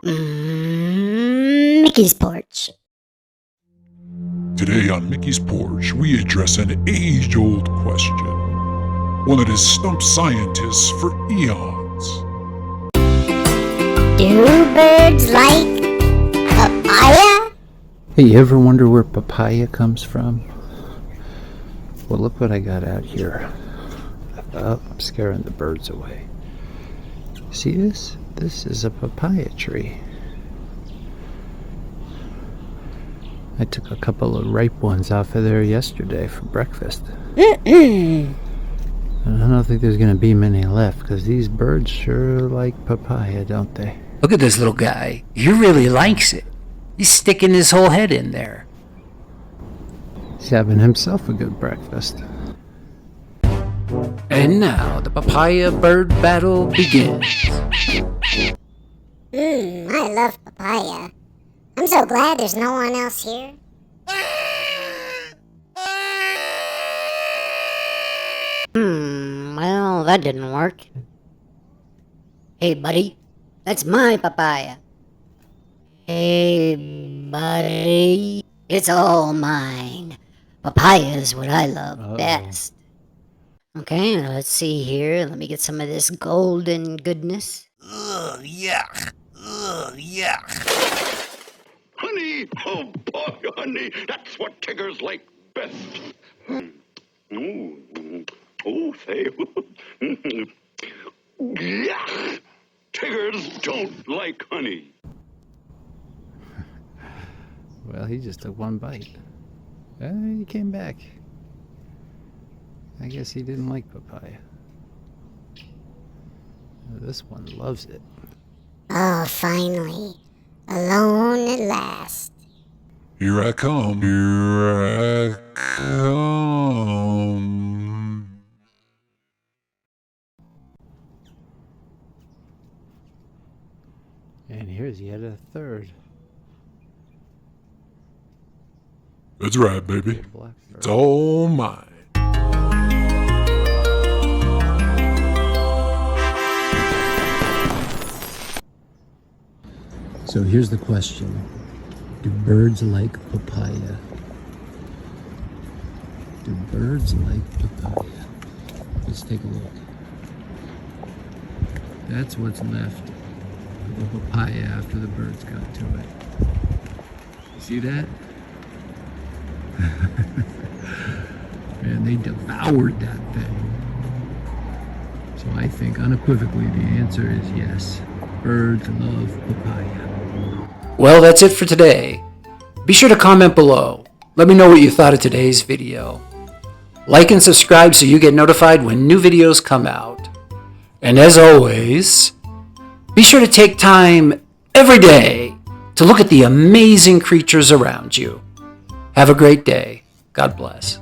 Mickey's Porch. Today on Mickey's Porch, we address an age-old question, one that has stumped scientists for eons. Do birds like papaya? Hey, you ever wonder where papaya comes from? Well, look what I got out here. Oh, I'm scaring the birds away. See this? This is a papaya tree. I took a couple of ripe ones off of there yesterday for breakfast. And I don't think there's going to be many left because these birds sure like papaya, don't they? Look at this little guy. He really likes it. He's sticking his whole head in there. He's having himself a good breakfast. And now the papaya bird battle begins. I love papaya. I'm so glad there's no one else here. Well, that didn't work. Hey, buddy, that's my papaya. Hey, buddy, it's all mine. Papaya is what I love best. Okay, let's see here. Let me get some of this golden goodness. Ugh, yuck. Ugh, yuck. Honey, oh boy, honey, that's what Tiggers like best. Ooh, oh, say, yuck! Tiggers don't like honey. Well, he just took one bite. He came back. I guess he didn't like papaya. This one loves it. Oh, finally. Alone at last. Here I come. Here I come. And here's yet a third. That's right, baby. Blackbird. It's all mine. So here's the question. Do birds like papaya? Do birds like papaya? Let's take a look. That's what's left of the papaya after the birds got to it. See that? Man, they devoured that thing. So I think unequivocally the answer is yes. Birds love papaya. Well, that's it for today. Be sure to comment below. Let me know what you thought of today's video. Like and subscribe so you get notified when new videos come out. And as always, be sure to take time every day to look at the amazing creatures around you. Have a great day. God bless.